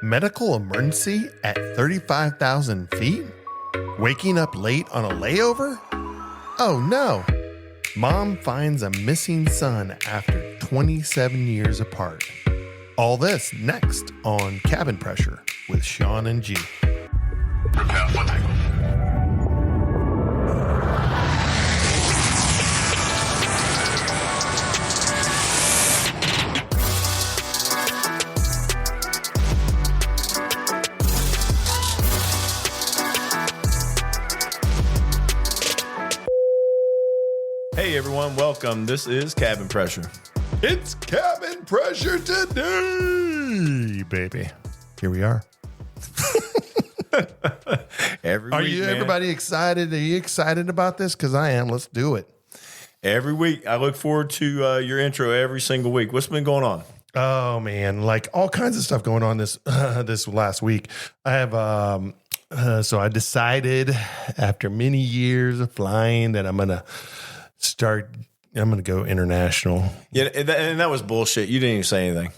Medical emergency at 35,000 feet? Waking up late on a layover? Oh no! Mom finds a missing son after 27 years apart. All this next on Cabin Pressure with Shawn and G. Prepare for takeoff. Hey everyone, welcome. This is Cabin Pressure. It's Cabin Pressure today, baby. Here we are. Everybody excited? Are you excited about this? Because I am. Let's do it. Every week. I look forward to your intro every single week. What's been going on? Oh man, like all kinds of stuff going on this last week. I have so I decided after many years of flying that I'm gonna go international. Yeah, and that was bullshit. You didn't even say anything.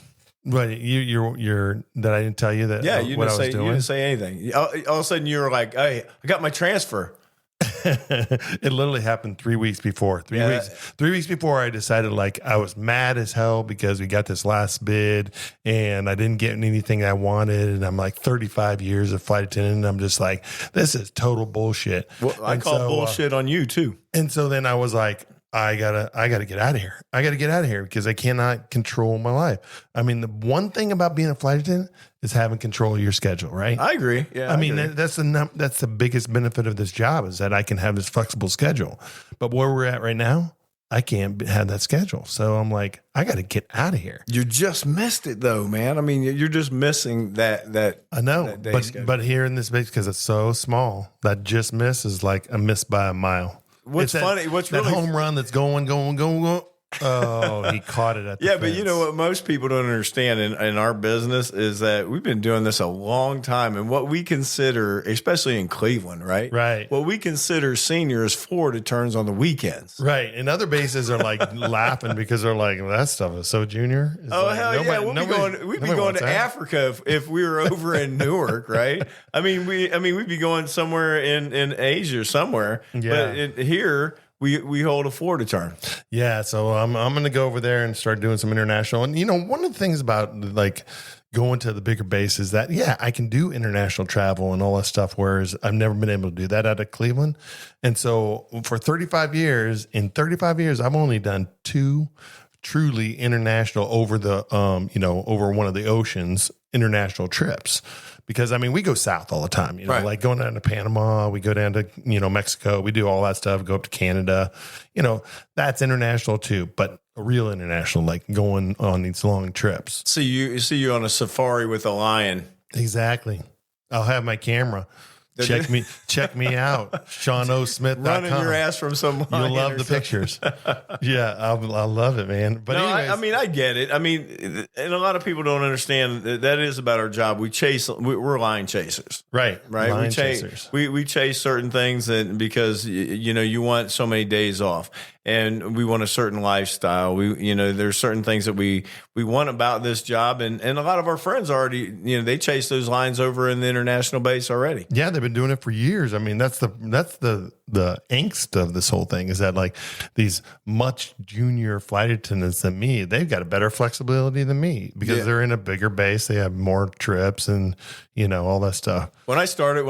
But you're that I didn't tell you that. Yeah, you didn't say anything. All of a sudden you were like, "Hey, I got my transfer." It literally happened 3 weeks before. 3 weeks before I decided, like, I was mad as hell because we got this last bid and I didn't get anything I wanted. And I'm like 35 years of flight attendant. And I'm just like, this is total bullshit. Well, I call bullshit on you too. And so then I was like, I gotta get out of here. I gotta get out of here because I cannot control my life. I mean, the one thing about being a flight attendant is having control of your schedule, right? I agree. Yeah, I mean, that's the biggest benefit of this job is that I can have this flexible schedule. But where we're at right now, I can't have that schedule. So I'm like, I got to get out of here. You just missed it though, man. I mean, you're just missing that. I know, but here in this base, because it's so small, that just miss is like a miss by a mile. What's funny? What's that really home run that's going. Oh, he caught it at the yeah, fence. but you know what most people don't understand in our business is that we've been doing this a long time, and what we consider, especially in Cleveland, right? Right. What we consider senior is Florida turns on the weekends. Right. And other bases are like laughing because they're like, well, that stuff is so junior. It's oh, like, hell yeah. We'd be going to Africa if we were over in Newark, right? We'd be going somewhere in Asia somewhere. Yeah. But here we hold a Florida turn. Yeah, so I'm going to go over there and start doing some international. And, you know, one of the things about, like, going to the bigger base is that, yeah, I can do international travel and all that stuff, whereas I've never been able to do that out of Cleveland. And so for 35 years, I've only done 2 truly international over one of the oceans international trips. Because, I mean, we go south all the time, you know, like going down to Panama, we go down to, Mexico, we do all that stuff, go up to Canada, that's international too, but a real international, like going on these long trips. See you on a safari with a lion. Exactly. I'll have my camera. Check me out. ShawnOSmith.com. Running your ass from some lion. You'll love the pictures. Yeah, I'll love it, man. But no, anyways, I get it. I mean, and a lot of people don't understand that is about our job. We're lion chasers. Right. Lion chasers. We chase certain things because you want so many days off. And we want a certain lifestyle. There's certain things that we want about this job, and a lot of our friends already, they chase those lines over in the international base already. Yeah, they've been doing it for years. I mean, that's the angst of this whole thing is that, like, these much junior flight attendants than me, they've got a better flexibility than me because they're in a bigger base. They have more trips and all that stuff. When I started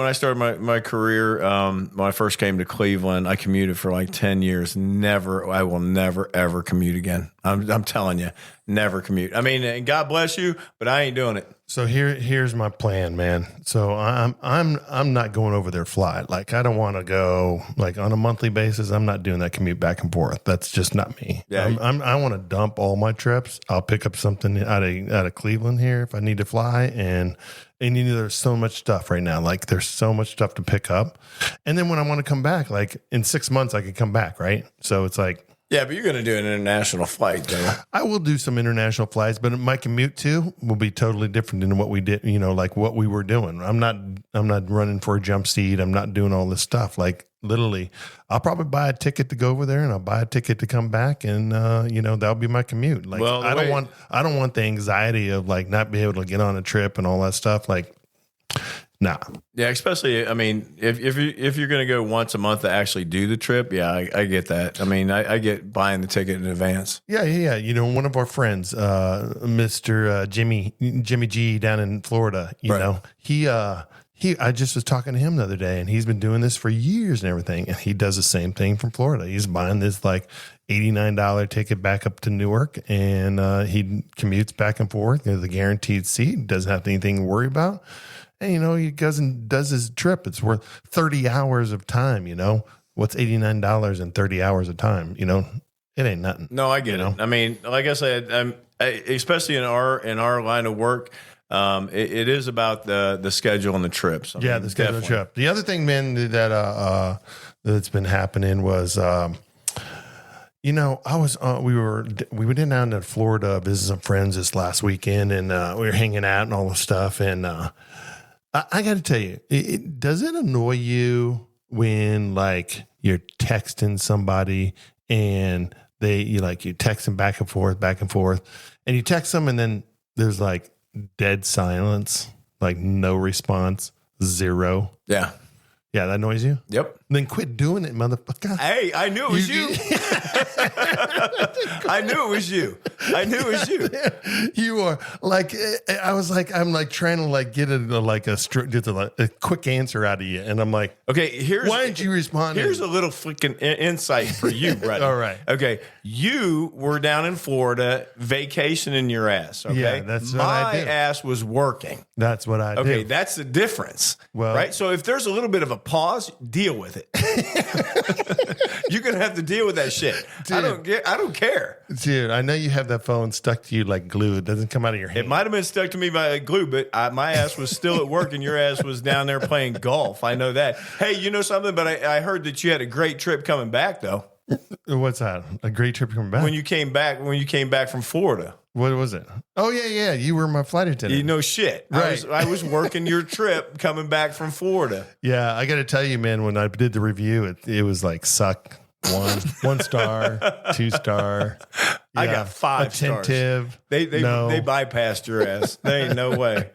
my career, when I first came to Cleveland, I commuted for like 10 years. I will never ever commute again. I'm telling you, never commute. I mean, and God bless you, but I ain't doing it. So here's my plan, man. So I'm not going over there fly. Like, I don't want to go like on a monthly basis. I'm not doing that commute back and forth. That's just not me. Yeah. I want to dump all my trips. I'll pick up something out of Cleveland here if I need to fly. And there's so much stuff right now. Like, there's so much stuff to pick up. And then when I want to come back, like in 6 months, I could come back. Right. So it's like, yeah, but you're going to do an international flight, though. I will do some international flights, but my commute too will be totally different than what we did, like what we were doing. I'm not running for a jump seat. I'm not doing all this stuff. Like Literally, I'll probably buy a ticket to go over there, and I'll buy a ticket to come back, and that'll be my commute. Like, Well, I don't want the anxiety of like not being able to get on a trip and all that stuff. Like, nah. Yeah, especially, I mean, if you're going to go once a month to actually do the trip, yeah, I get that. I mean, I get buying the ticket in advance. Yeah. One of our friends, Mr. Jimmy G down in Florida, I just was talking to him the other day, and he's been doing this for years and everything, and he does the same thing from Florida. He's buying this like $89 ticket back up to Newark, and he commutes back and forth. There's a guaranteed seat, doesn't have anything to worry about. And, he goes and does his trip. It's worth 30 hours of time, What's $89 in 30 hours of time? It ain't nothing. No, I get it. I mean, like I said, especially in our line of work, it is about the schedule and the trips. The schedule and trip. The other thing, man, that's been happening was, we were down to Florida visiting some friends this last weekend, and we were hanging out and all the stuff. And I got to tell you, does it annoy you when like you're texting somebody and you text them back and forth, and you text them, and then there's like dead silence, like no response, zero. Yeah. Yeah, that annoys you? Yep. Then quit doing it, motherfucker. Hey, I knew it was you. I knew it was you. You are like, I'm like trying to like get a quick answer out of you. And I'm like, okay, why didn't you respond? Here's a little freaking insight for you, brother. All right. Okay. You were down in Florida vacationing your ass. Okay. Yeah, that's what I did. My ass was working. That's what I did. Okay. That's the difference. Well, right. So if there's a little bit of a pause, deal with it. You're going to have to deal with that shit. Dude, I don't care. Dude, I know you have that phone stuck to you like glue. It doesn't come out of your hand. It might have been stuck to me by glue, but my ass was still at work and your ass was down there playing golf. I know that. Hey, you know something? But I heard that you had a great trip coming back, though. What's that? A great trip coming back? When you came back from Florida. What was it? Oh, yeah. You were my flight attendant. You know shit. Right. I was working your trip coming back from Florida. Yeah, I got to tell you, man, when I did the review, it was like suck. One star, 2 star. Yeah. I got 5 attentive. Stars. They bypassed your ass. There ain't no way.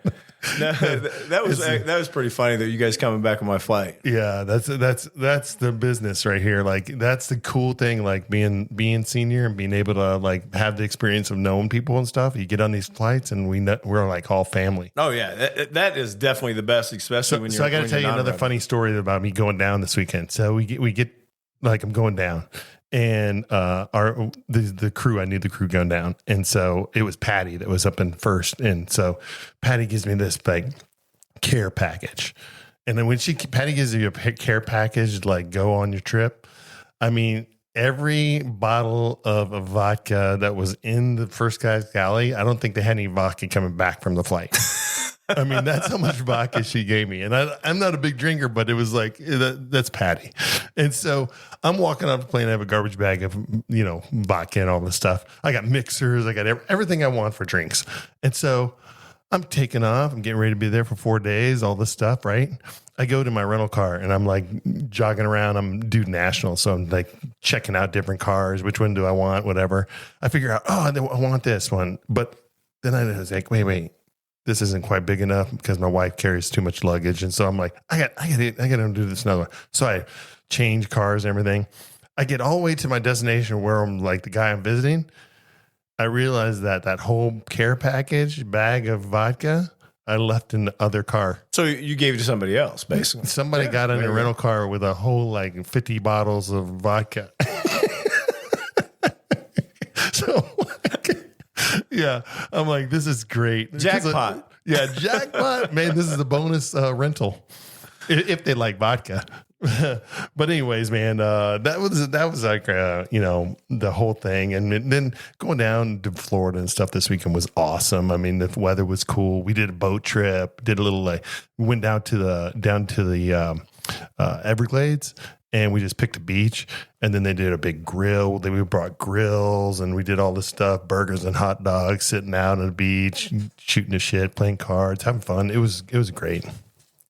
No, that was pretty funny that you guys coming back on my flight. Yeah, that's the business right here. Like that's the cool thing, like being senior and being able to like have the experience of knowing people and stuff. You get on these flights and we're like all family. Oh yeah, that is definitely the best, especially when you're. So I got to tell you another funny story about me going down this weekend. So we get like I'm going down. And the crew, I knew the crew going down, and so it was Patty that was up in first, and so Patty gives me this like care package, and then when Patty gives you a care package, like go on your trip. I mean, every bottle of vodka that was in the first guy's galley, I don't think they had any vodka coming back from the flight. I mean, that's how much vodka she gave me. And I'm not a big drinker, but it was like, that's Patty. And so I'm walking off the plane. I have a garbage bag of, vodka and all this stuff. I got mixers. I got everything I want for drinks. And so I'm taking off. I'm getting ready to be there for 4 days, all this stuff, right? I go to my rental car and I'm like jogging around. I'm due national. So I'm like checking out different cars. Which one do I want? Whatever. I figure out, I want this one. But then I was like, wait. This isn't quite big enough because my wife carries too much luggage. And so I'm like, I got to do this another one. So I change cars and everything. I get all the way to my destination where I'm like the guy I'm visiting. I realized that whole care package bag of vodka, I left in the other car. So you gave it to somebody else, basically. Somebody got in a rental car with a whole like 50 bottles of vodka. So yeah, I'm like, this is great. Jackpot. Jackpot. Man, this is a bonus rental if they like vodka. But anyways, man, that was like, the whole thing. And then going down to Florida and stuff this weekend was awesome. I mean, the weather was cool. We did a boat trip, did a little went down to the Everglades. And we just picked a beach, and then they did a big grill. Then we brought grills, and we did all this stuff, burgers and hot dogs, sitting out on the beach, shooting the shit, playing cards, having fun. It was great.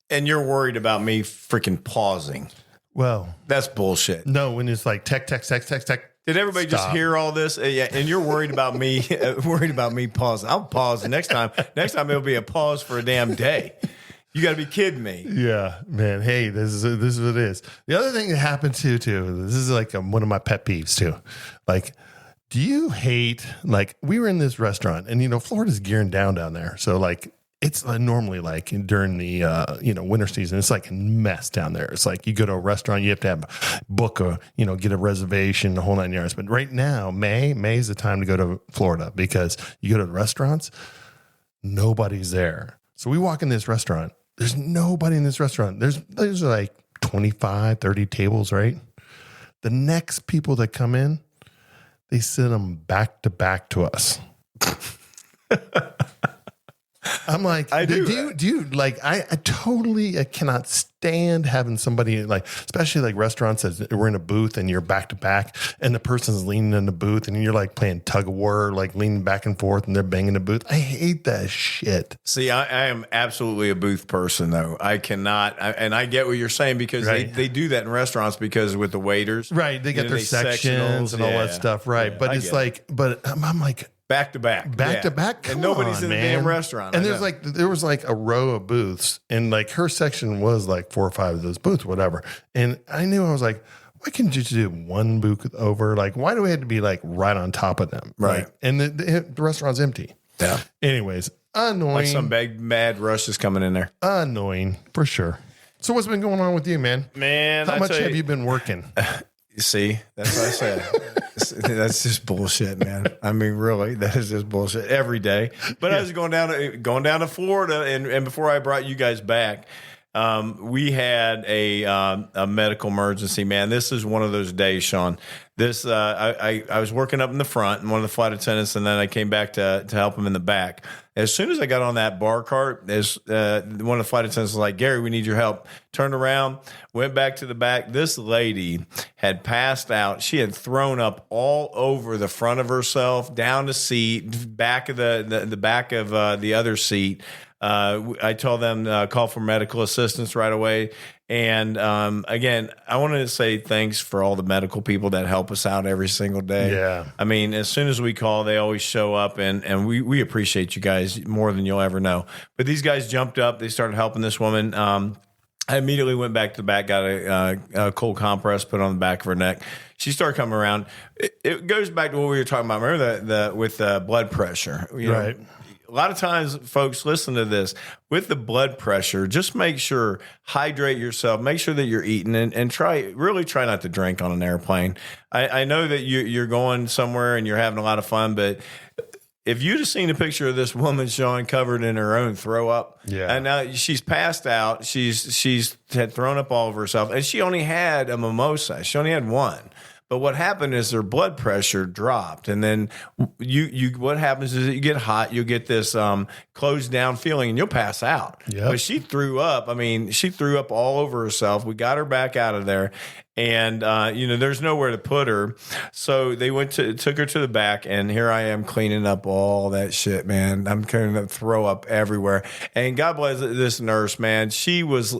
And you're worried about me freaking pausing. Well, That's bullshit. no, when it's like tech. Did everybody just Stop. hear all this? Yeah, and you're worried about me, pausing. I'll pause the next time. Next time it'll be a pause for a damn day. You got to be kidding me. Yeah, man. Hey, this is what it is. The other thing that happened too, this is like one of my pet peeves too. Like, do you hate, like, we were in this restaurant and, Florida's gearing down there. So like, it's normally like during the, winter season, it's like a mess down there. It's like you go to a restaurant, you have to have book get a reservation, the whole 9 yards. But right now, May is the time to go to Florida because you go to the restaurants, nobody's there. So we walk in this restaurant. There's nobody in this restaurant. There's like 25, 30 tables, right? The next people that come in, they sit them back to back to us. I'm like, do you like, I totally cannot stand having somebody like, especially like restaurants that we're in a booth and you're back to back and the person's leaning in the booth and you're like playing tug of war, like leaning back and forth and they're banging the booth. I hate that shit. See, I am absolutely a booth person though. I cannot, and I get what you're saying because they do that in restaurants because with the waiters. Right. They got their sections and all that stuff. Right. Yeah, but it's like, but I'm like, back to back, to back, and nobody's in the damn restaurant. And there was like a row of booths, and like her section was like 4 or 5 of those booths, whatever. And I knew I was like, why can't you just do one booth over? Like, why do we have to be like right on top of them? Right. Like, and the restaurant's empty. Yeah. Anyways, annoying. Like some big mad rush is coming in there. Annoying for sure. So what's been going on with you, man? Man, how much have you been working? You see, that's what I said. That's just bullshit, man. I mean, really, that is just bullshit every day. But I was going down to Florida, and before I brought you guys back, we had a medical emergency. Man, this is one of those days, Shawn. This I was working up in the front, and one of the flight attendants, and then I came back to help him in the back. As soon as I got on that bar cart, one of the flight attendants was like, "Gary, we need your help." Turned around, went back to the back. This lady had passed out. She had thrown up all over the front of herself, down the seat, back of the back of the other seat. I told them call for medical assistance right away. And again, I wanted to say thanks for all the medical people that help us out every single day. Yeah. I mean, as soon as we call, they always show up, and we appreciate you guys more than you'll ever know. But these guys jumped up. They started helping this woman. I immediately went back to the back, got a cold compress put on the back of her neck. She started coming around. It goes back to what we were talking about. Remember with blood pressure, Right. A lot of times, folks, listen to this. With the blood pressure, just make sure, hydrate yourself, make sure that you're eating, and try not to drink on an airplane. I know that you're going somewhere and you're having a lot of fun, but if you'd have seen a picture of this woman, Shawn, covered in her own throw up, and now she's passed out, she's had thrown up all over herself, and she only had a mimosa. She only had one. But what happened is her blood pressure dropped, and then what happens is that you get hot, you'll get this closed down feeling, and you'll pass out. Yep. But she threw up. I mean, she threw up all over herself. We got her back out of there, and there's nowhere to put her. So they took her to the back, and here I am cleaning up all that shit, man. I'm cleaning up throw up everywhere. And God bless this nurse, man. She was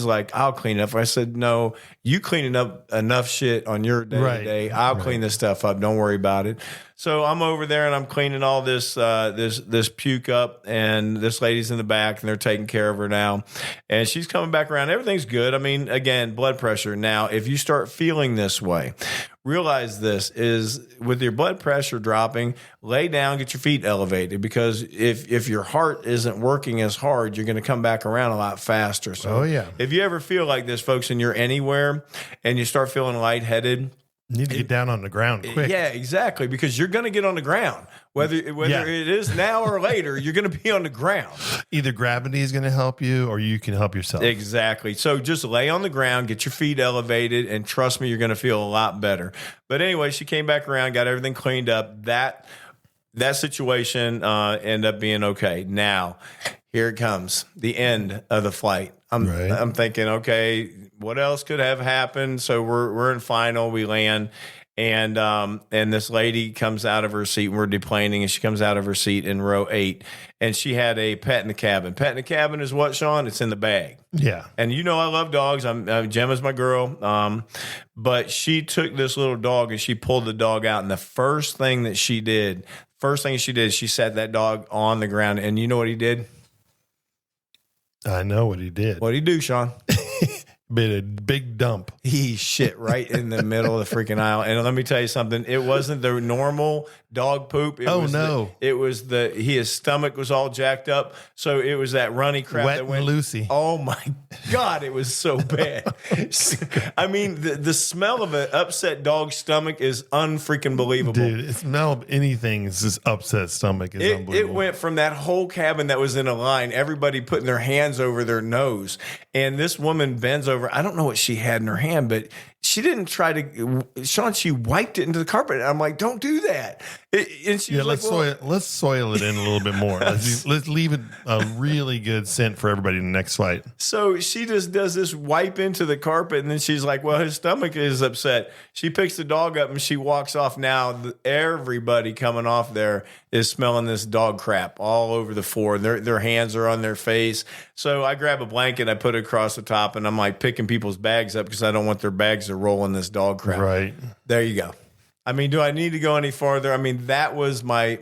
like, "I'll clean up." I said, "No, you cleaning up enough shit on your day. Day. I'll clean this stuff up. Don't worry about it." So I'm over there and I'm cleaning all this puke up, and this lady's in the back and they're taking care of her now. And she's coming back around. Everything's good. I mean, again, blood pressure. Now, if you start feeling this way, realize this is with your blood pressure dropping, lay down, get your feet elevated, because if your heart isn't working as hard, you're going to come back around a lot faster. So if you ever feel like this, folks, and you're anywhere and you start feeling lightheaded, you need to get down on the ground quick. Yeah, exactly. Because you're going to get on the ground. Whether it is now or later, you're going to be on the ground. Either gravity is going to help you or you can help yourself. Exactly. So just lay on the ground, get your feet elevated, and trust me, you're going to feel a lot better. But anyway, she came back around, got everything cleaned up. That situation ended up being okay. Now, here it comes, the end of the flight. I'm thinking, okay, what else could have happened? So we're in final, we land, And this lady comes out of her seat, and we're deplaning, and she comes out of her seat in row 8, and she had a pet in the cabin. Pet in the cabin is what, Shawn? It's in the bag. Yeah. And you know I love dogs. Gemma's my girl. But she took this little dog and she pulled the dog out. And the first thing she did, she sat that dog on the ground. And you know what he did? I know what he did. What did he do, Shawn? Made a big dump. He shit right in the middle of the freaking aisle. And let me tell you something. It wasn't the normal dog poop. His stomach was all jacked up. So it was that runny crap Wet that went. and Lucy. Oh my God, it was so bad. I mean, the smell of an upset dog's stomach is unfreaking believable. Dude, the smell of anything is just upset stomach is It unbelievable. went from that whole cabin that was in a line, everybody putting their hands over their nose. And this woman bends over. I don't know what she had in her hand, but she didn't try to, Shawn, she wiped it into the carpet. And I'm like, don't do that. And she was let's soil it in a little bit more. Let's leave it a really good scent for everybody in the next flight. So she just does this wipe into the carpet, and then she's like, well, his stomach is upset. She picks the dog up and she walks off. Now everybody coming off there is smelling this dog crap all over the floor. Their hands are on their face. So I grab a blanket, I put it across the top, and I'm like picking people's bags up because I don't want their bags to roll in this dog crap. Right. There you go. I mean, do I need to go any farther? I mean, that was my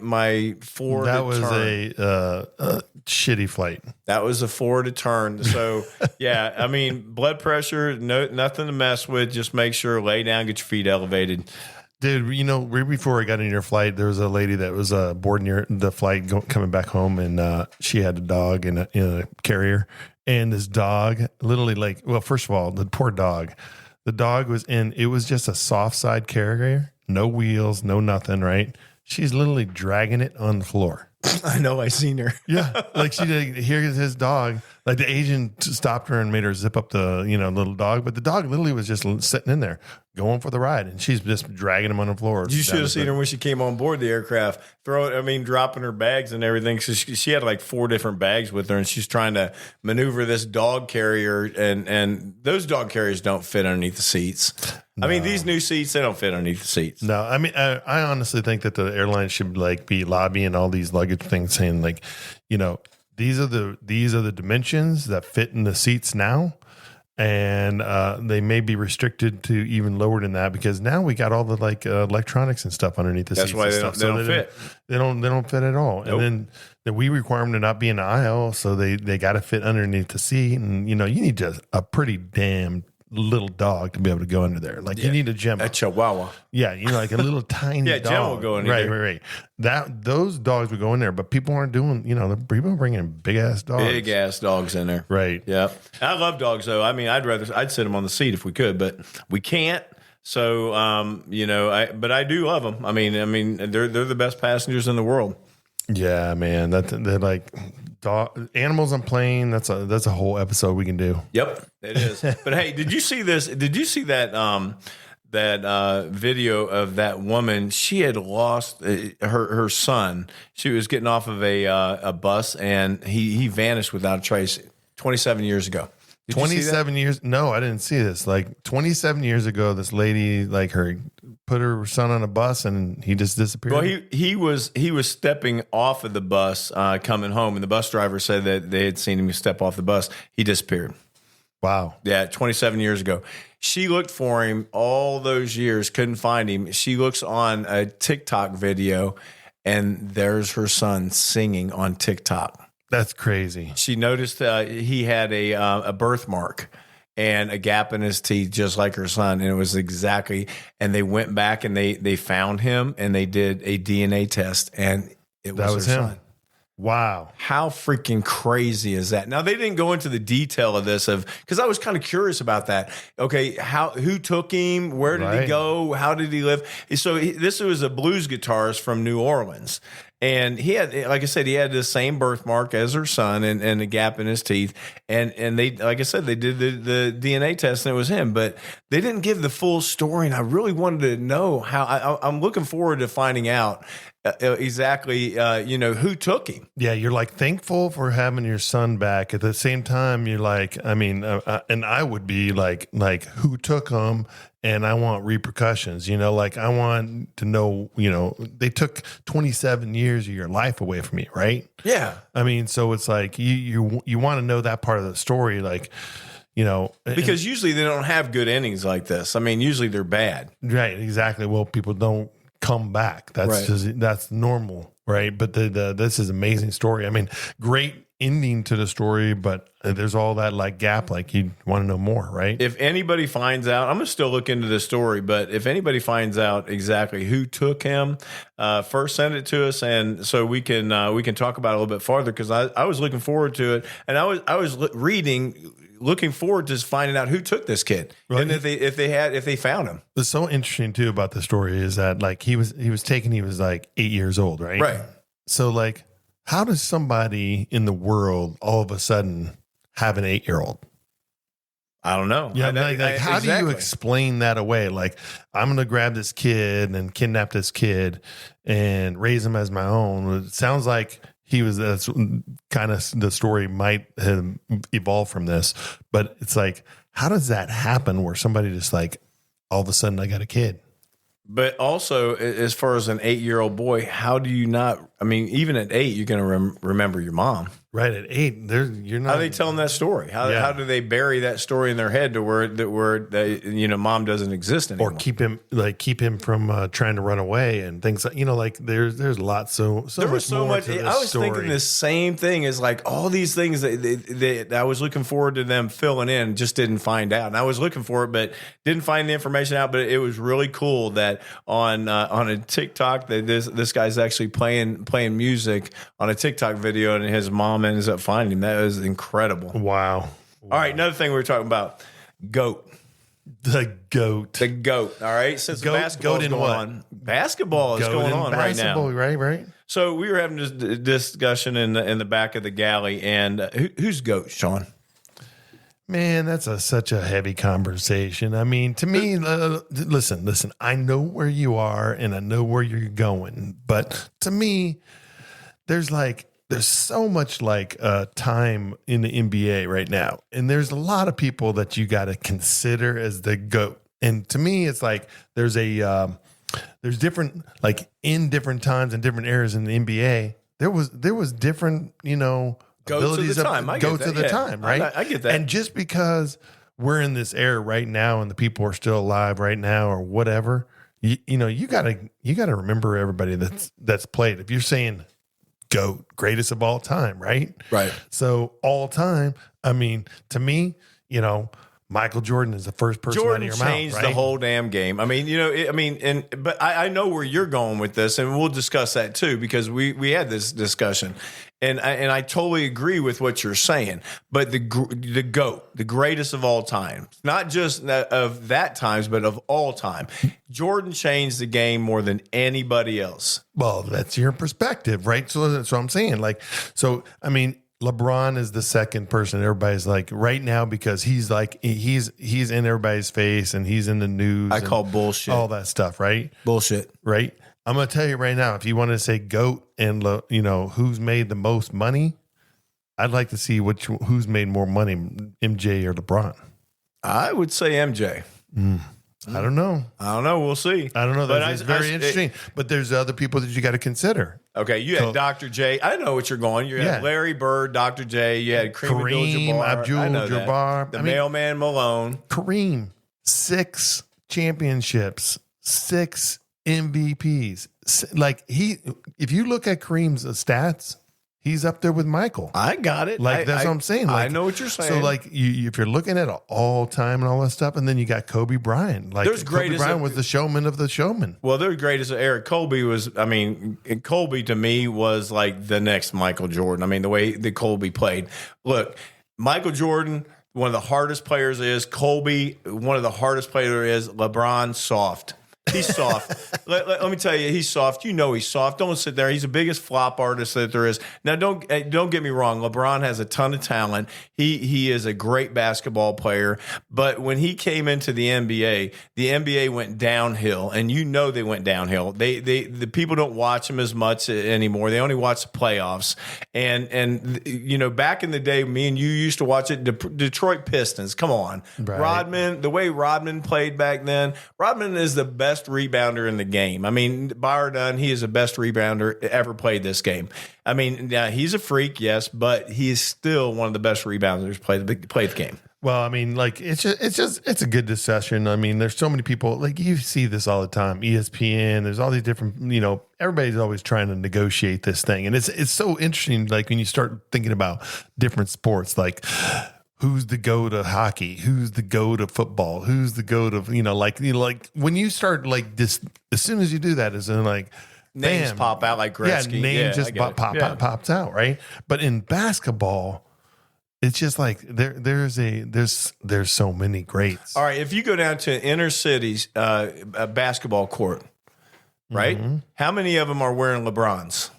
four. That was a shitty flight. That was a 4 to turn. So yeah, I mean, blood pressure, nothing to mess with. Just make sure, lay down, get your feet elevated. Dude, you know, right before I got in your flight, there was a lady that was boarding the flight coming back home, and she had a dog in a carrier, and this dog literally first of all, the poor dog. The dog it was just a soft side carrier, no wheels, no nothing, right? She's literally dragging it on the floor. I know, I seen her. Yeah, like she did. Here's his dog. Like the agent stopped her and made her zip up the little dog, but the dog literally was just sitting in there, going for the ride, and she's just dragging him on the floor. You should have seen her when she came on board the aircraft. Dropping her bags and everything. So she had like 4 different bags with her, and she's trying to maneuver this dog carrier, and those dog carriers don't fit underneath the seats. No. I mean, these new seats, they don't fit underneath the seats. No, I mean, I honestly think that the airline should be lobbying all these luggage things, saying these are the dimensions that fit in the seats now, and they may be restricted to even lower than that because now we got all the electronics and stuff underneath the seats. That's why they don't fit. They don't fit at all. Nope. And then we require them to not be in the aisle, so they got to fit underneath the seat. And you need a pretty damn little dog to be able to go under there. You need a Gemma. A Chihuahua. Yeah, like a little tiny dog. Gemma will go in there. Right. Those dogs would go in there, but people aren't doing, people are bringing big ass dogs. Big ass dogs in there. Right. Yeah. I love dogs though. I mean, I'd sit them on the seat if we could, but we can't. So, but I do love them. I mean, they're the best passengers in the world. Yeah, man. They're like animals on plane. That's a whole episode we can do. Yep, it is. But hey, did you see this? Did you see that video of that woman? She had lost her son. She was getting off of a bus, and he vanished without a trace 27 years ago. 27 years? No, I didn't see this. 27 years ago, this lady put her son on a bus and he just disappeared. Well, he was stepping off of the bus coming home, and the bus driver said that they had seen him step off the bus. He disappeared. Wow. Yeah, 27 years ago. She looked for him all those years, couldn't find him. She looks on a TikTok video, and there's her son singing on TikTok. That's crazy. She noticed he had a birthmark and a gap in his teeth, just like her son. And it was exactly, and they went back and they found him and they did a DNA test, and it was her son. Wow. How freaking crazy is that? Now, they didn't go into the detail of this because I was kind of curious about that. Okay, who took him? Where did he go? How did he live? So this was a blues guitarist from New Orleans. And he had, like I said, he had the same birthmark as her son and a gap in his teeth. And they, like I said, they did the DNA test and it was him. But they didn't give the full story. And I really wanted to know how. I'm looking forward to finding out exactly, who took him. Yeah, you're thankful for having your son back. At the same time, you're and I would be like, who took him? and I want repercussions. Like I want to know. They took 27 years of your life away from you, right? Yeah. I mean, so it's like you want to know that part of the story, like. Because usually they don't have good endings like this. I mean, usually they're bad. Right, exactly. Well, people don't come back. That's Right. that's normal, right? But this is an amazing story. I mean, great ending to the story, but there's all that like gap, like you want to know more, right? If anybody finds out, I'm gonna still look into this story, but if anybody finds out exactly who took him, first send it to us, and so we can talk about it a little bit farther, because I was looking forward to it, and I was looking forward to finding out who took this kid, Right. and if they found him. What's so interesting too about the story is that like he was taken, he was like 8 years old, right? Right. So like, how does somebody in the world all of a sudden have an 8-year-old? I don't know. Yeah, like how do you exactly. explain that away? Like, I'm going to grab this kid and kidnap this kid and raise him as my own. It sounds like that's kind of the story might have evolved from this, but it's like, how does that happen where somebody just like, all of a sudden I got a kid? But also, as far as an 8-year-old boy, how do you not? I mean, even at 8, you're going to remember your mom. Right, at 8, you're not. How are they telling that story? How do they bury that story in their head to where mom doesn't exist anymore? Or keep him from trying to run away and things like, like there's lots. So there much was so more much. to this I was story. thinking the same thing, is like all these things that I was looking forward to them filling in, just didn't find out. And I was looking for it, but didn't find the information out. But it was really cool that on a TikTok that this guy's actually playing music on a TikTok video, and his mom ends up finding him. That was incredible. Wow. All right, another thing we were talking about, GOAT. The GOAT. The GOAT. All right, since Goat- basketball is goat in going what? on, basketball is Goat going in on basketball, right now. Right. So we were having this discussion in the back of the galley, and who's GOAT, Shawn? Man, that's such a heavy conversation. I mean, to me, listen, I know where you are and I know where you're going, but to me, there's so much time in the NBA right now. And there's a lot of people that you got to consider as the GOAT. And to me, it's like there's different, like in different times and different eras in the NBA, there was different, Goats of the time. I get goats that. of the Yeah. time, right? I get that. And just because we're in this era right now and the people are still alive right now or whatever, you gotta remember everybody that's played. If you're saying GOAT, greatest of all time, right? Right. So all time, I mean, to me, Michael Jordan is the first person out of Jordan your mouth, changed right? the whole damn game. I mean, but I know where you're going with this, and we'll discuss that too, because we had this discussion, and I totally agree with what you're saying. But the GOAT, the greatest of all time, not just of that times, but of all time, Jordan changed the game more than anybody else. Well, that's your perspective, right? So that's what I'm saying. I mean, LeBron is the second person everybody's like right now because he's in everybody's face and he's in the news. I call bullshit. All that stuff, right? Bullshit. Right? I'm going to tell you right now, if you want to say GOAT and who's made the most money, I'd like to see who's made more money, MJ or LeBron. I would say MJ. I don't know. We'll see. I don't know. But That's very interesting. But there's other people that you got to consider. Okay, you had Dr. J. I know what you're going. You had Larry Bird, Dr. J. You had Kareem Abdul-Jabbar. The mailman Malone. Kareem, 6 championships, 6 MVPs. If you look at Kareem's stats, he's up there with Michael. I got it. That's what I'm saying. I know what you're saying. So, if you're looking at all time and all that stuff, and then you got Kobe Bryant. Kobe Bryant was the showman of the showman. Well, their greatest Eric Colby was. I mean, Colby to me was like the next Michael Jordan. I mean, the way that Colby played. Look, Michael Jordan, one of the hardest players is. Colby, one of the hardest players is. LeBron, soft. He's soft. Let me tell you, he's soft. You know he's soft. Don't sit there. He's the biggest flop artist that there is. Now, don't get me wrong. LeBron has a ton of talent. He is a great basketball player. But when he came into the NBA went downhill, and you know they went downhill. The people don't watch him as much anymore. They only watch the playoffs. And you know, back in the day, me and you used to watch it. Detroit Pistons. Come on, right. Rodman. The way Rodman played back then. Rodman is the best rebounder in the game. I mean, bar none, he is the best rebounder ever played this game. I mean, yeah, he's a freak, yes, but he is still one of the best rebounders played the game. Well, I mean, like it's a good discussion. I mean, there's so many people, like you see this all the time. ESPN, there's all these different, you know, everybody's always trying to negotiate this thing, and it's so interesting. Like when you start thinking about different sports, like who's the go to hockey, who's the go to football, who's the go to, like when you start like this, as soon as you do that, is in like names bam, pop out like Gretzky. Yeah, pops out, right? But in basketball, it's just like there's so many greats. All right, if you go down to inner cities, a basketball court, right? Mm-hmm. How many of them are wearing LeBrons?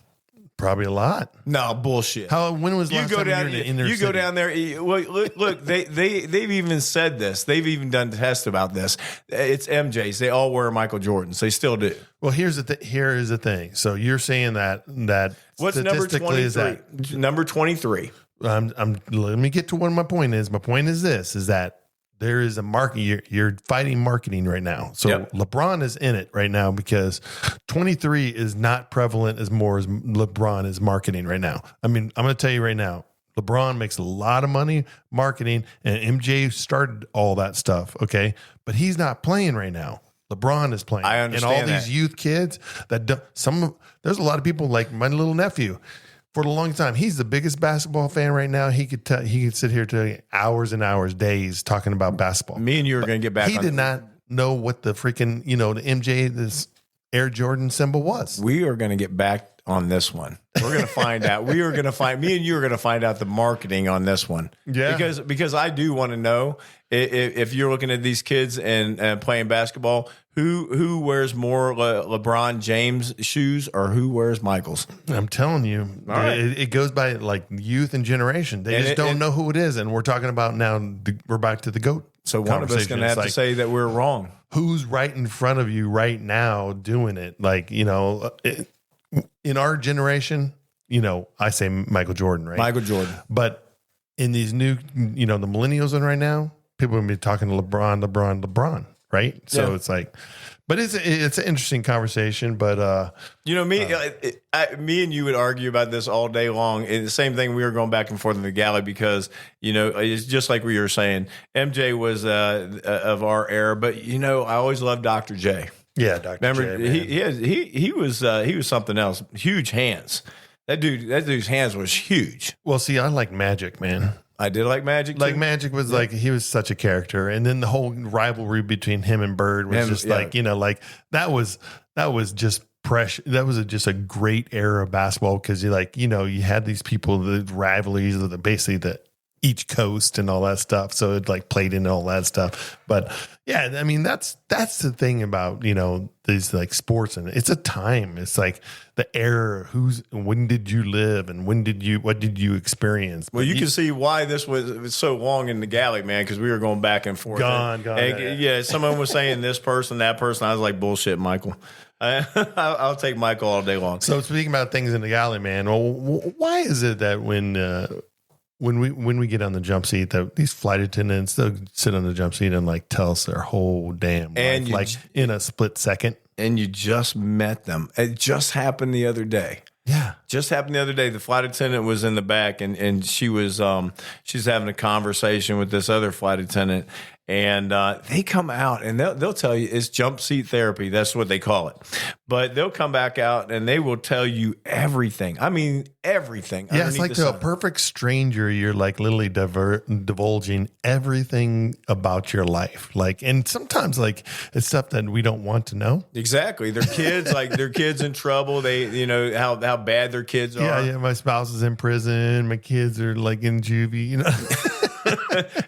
Probably a lot. No, bullshit. When was the last time you were in the inner You city? go down there. Look. They've even said this. They've even done tests about this. It's MJs. They all wear Michael Jordans. They still do. Well, here is the thing. So you're saying that What's number 23? is that Number 23. let me get to what my point is. My point is this: is that there is a market. You're fighting marketing right now. So Yep. LeBron is in it right now because 23 is not prevalent as more as LeBron is marketing right now. I mean, I'm going to tell you right now, LeBron makes a lot of money marketing, and MJ started all that stuff. Okay, but he's not playing right now. LeBron is playing. I understand and all these youth kids that there's a lot of people like my little nephew. For a long time, he's the biggest basketball fan right now. He could sit here tell you hours and hours, days talking about basketball. Me and you are going to get back. He did not know what the freaking the MJ this Air Jordan symbol was. We are going to get back on this one. We're going to find out. Me and you are going to find out the marketing on this one. Yeah. Because I do want to know if you're looking at these kids and playing basketball, who wears more LeBron James shoes or who wears Michael's? I'm telling you, right. it goes by like youth and generation. They just don't know who it is. And we're talking about now, we're back to the GOAT. So one of us is going to have to say that we're wrong. Who's right in front of you right now doing it? Like, in our generation, I say Michael Jordan, right? Michael Jordan. But in these new, the millennials in right now, people are going to be talking to LeBron, right? So It's like, but it's an interesting conversation. But me and you would argue about this all day long. And the same thing, we were going back and forth in the galley because it's just like we were saying. MJ was of our era, but I always loved Dr. J. Yeah, Dr. Remember, J, he was something else. Huge hands. That dude's hands was huge. Well, see, I like Magic, man. I did like Magic. Like too. Magic was like he was such a character, and then the whole rivalry between him and Bird was like that was just pressure. That was just a great era of basketball because you had these people, the rivalries of basically each coast and all that stuff. So it like played into all that stuff. But yeah, I mean that's the thing about these like sports, and it's a time. It's like the era. When did you live, and what did you experience? Well, you can see why this was so long in the galley, man, because we were going back and forth. Yeah, someone was saying this person, that person. I was like, bullshit, Michael. I'll take Michael all day long. So speaking about things in the galley, man, well, why is it that when we get on the jump seat, that these flight attendants, they'll sit on the jump seat and like tell us their whole damn life, like in a split second. And you just met them. It just happened the other day. Yeah. Just happened the other day. The flight attendant was in the back and she was she's having a conversation with this other flight attendant. And they come out and they'll tell you it's jump seat therapy. That's what they call it. But they'll come back out and they will tell you everything. I mean, everything. Yeah, it's like to a perfect stranger, you're like literally divulging everything about your life. Like, and sometimes like it's stuff that we don't want to know. Exactly. Their kids, like their kids in trouble. They, how bad their kids are. Yeah. My spouse is in prison. My kids are like in juvie,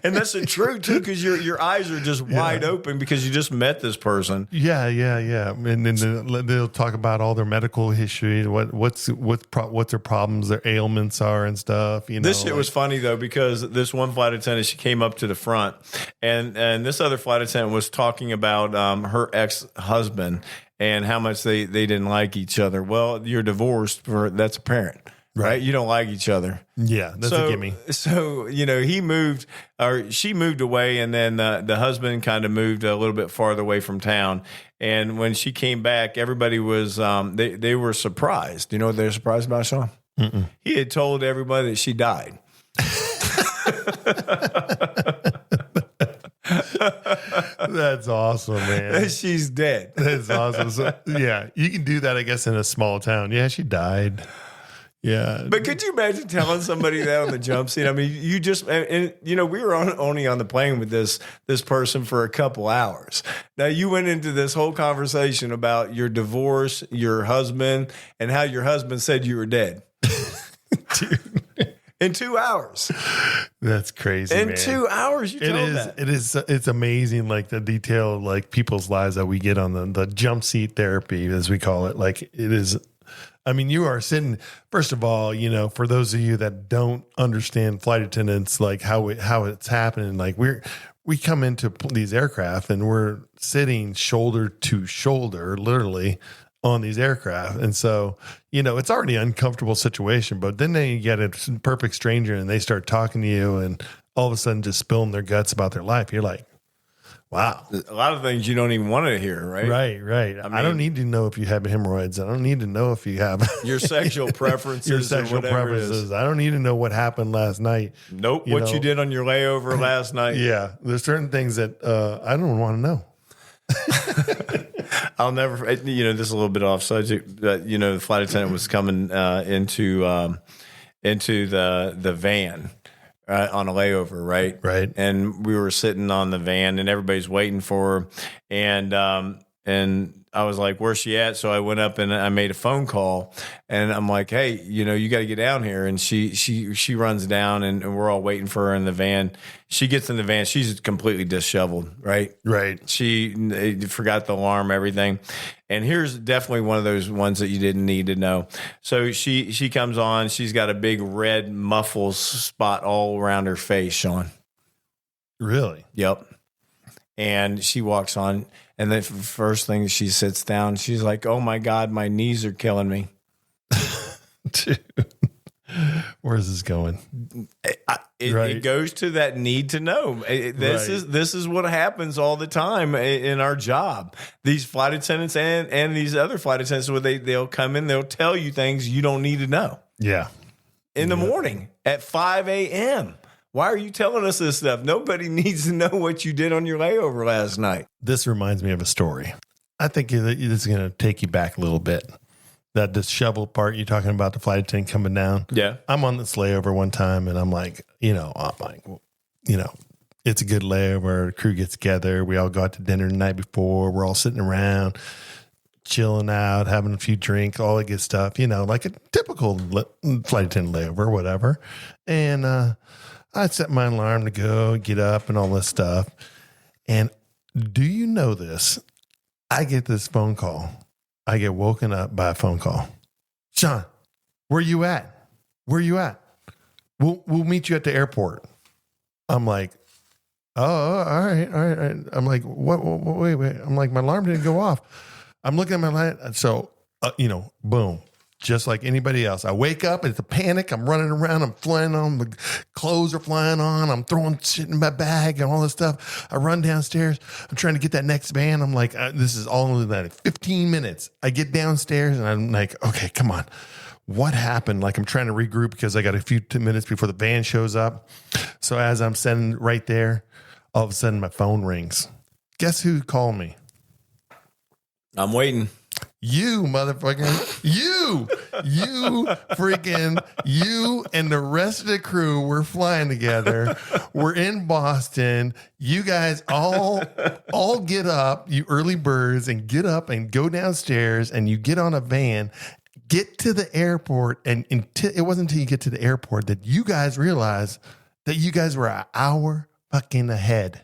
And that's the truth too, because your eyes are just wide open because you just met this person. Yeah. And then they'll talk about all their medical history, what's their problems, their ailments are, and stuff. This shit was funny though, because this one flight attendant, she came up to the front, and this other flight attendant was talking about her ex-husband and how much they didn't like each other. Well, you're divorced, that's apparent. Right. You don't like each other. Yeah. That's a gimme. So, he moved, or she moved away, and then the husband kind of moved a little bit farther away from town. And when she came back, everybody was, they were surprised. You know what they're surprised about, Shawn? Mm-mm. He had told everybody that she died. That's awesome, man. She's dead. That's awesome. So, yeah, you can do that, I guess, in a small town. Yeah, she died. Yeah. But could you imagine telling somebody that on the jump seat? I mean, you just, and we were only on the plane with this person for a couple hours. Now, you went into this whole conversation about your divorce, your husband, and how your husband said you were dead. Dude. In 2 hours. That's crazy. In man. 2 hours, you told that. It's amazing, like the detail, like people's lives that we get on the jump seat therapy, as we call it. Like it is. I mean, you are sitting, first of all, for those of you that don't understand flight attendants, like how it's happening, like we come into these aircraft and we're sitting shoulder to shoulder, literally, on these aircraft. And so, it's already an uncomfortable situation, but then they get a perfect stranger and they start talking to you and all of a sudden just spilling their guts about their life. You're like, wow. A lot of things you don't even want to hear, right? Right. I don't need to know if you have hemorrhoids. I don't need to know if you have your sexual preferences. I don't need to know what happened last night. Nope. What you did on your layover last night. Yeah. There's certain things that I don't want to know. I'll never, this is a little bit off subject, but, the flight attendant was coming into the van. On a layover, right? Right. And we were sitting on the van, and everybody's waiting for her. And I was like, "Where's she at?" So I went up and I made a phone call, and I'm like, "Hey, you got to get down here." And she runs down, and we're all waiting for her in the van. She gets in the van. She's completely disheveled, right? Right. She forgot the alarm, everything. And here's definitely one of those ones that you didn't need to know. So she comes on. She's got a big red muffle spot all around her face, Shawn. Really? Yep. And she walks on, and the first thing she sits down, she's like, "Oh my God, my knees are killing me." Dude. Where is this going? It goes to that need to know. This is what happens all the time in our job. These flight attendants and these other flight attendants, where they'll come in, they'll tell you things you don't need to know. Yeah. In the morning at 5 a.m. Why are you telling us this stuff? Nobody needs to know what you did on your layover last night. This reminds me of a story. I think this is going to take you back a little bit. That disheveled part you're talking about, the flight attendant coming down. Yeah. I'm on this layover one time, and I'm like, it's a good layover. The crew gets together. We all go out to dinner the night before. We're all sitting around, chilling out, having a few drinks, all that good stuff, like a typical flight attendant layover or whatever. And I set my alarm to go, get up, and all this stuff. And do you know this? I get this phone call. I get woken up by a phone call. Shawn, where you at? Where you at? We'll meet you at the airport. I'm like, oh, all right. I'm like, what? Wait. I'm like, my alarm didn't go off. I'm looking at my light. So, boom. Just like anybody else. I wake up, it's a panic. I'm running around. I'm flying on. The clothes are flying on. I'm throwing shit in my bag and all this stuff. I run downstairs. I'm trying to get that next van. I'm like, this is all in that 15 minutes. I get downstairs and I'm like, okay, come on. What happened? Like, I'm trying to regroup because I got a few minutes before the van shows up. So as I'm sitting right there, all of a sudden my phone rings. Guess who called me? I'm waiting. You motherfucker, you and the rest of the crew were flying together. We're in Boston. You guys all get up, you early birds, and get up and go downstairs, and you get on a van, get to the airport, and it wasn't until you get to the airport that you guys realize that you guys were an hour fucking ahead.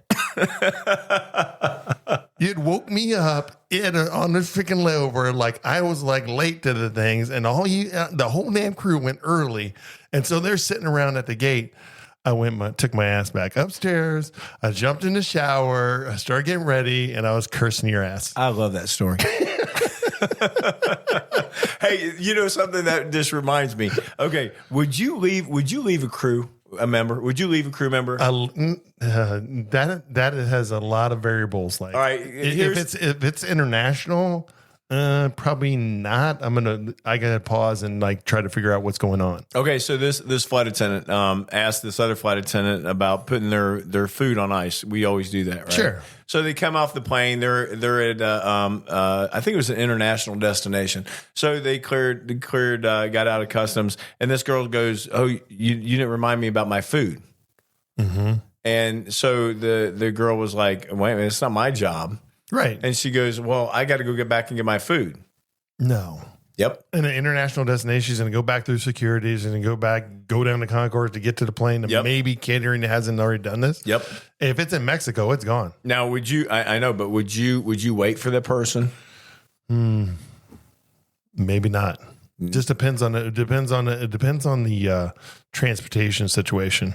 It woke me up on this freaking layover. Like I was like late to the things, and the whole damn crew went early. And so they're sitting around at the gate. I took my ass back upstairs. I jumped in the shower. I started getting ready, and I was cursing your ass. I love that story. Hey, you know something that just reminds me. Okay, would you leave a crew member? Would you leave a crew member? That has a lot of variables. Like, all right, if it's international. Probably not. I gotta pause and like try to figure out what's going on. Okay, so this flight attendant asked this other flight attendant about putting their food on ice. We always do that, right? Sure. So they come off the plane. They're at I think it was an international destination. So they cleared, got out of customs, and this girl goes, "Oh, you didn't remind me about my food." Mm-hmm. And so the girl was like, "Wait a minute, it's not my job." Right. And she goes, "Well, I got to go get back and get my food." No. Yep. In an international destination, she's going to go back through securities and go down the concourse to get to the plane. And maybe catering hasn't already done this. Yep. If it's in Mexico, it's gone. Now, would you? I know, but would you wait for the person? Maybe not. Just depends on the transportation situation.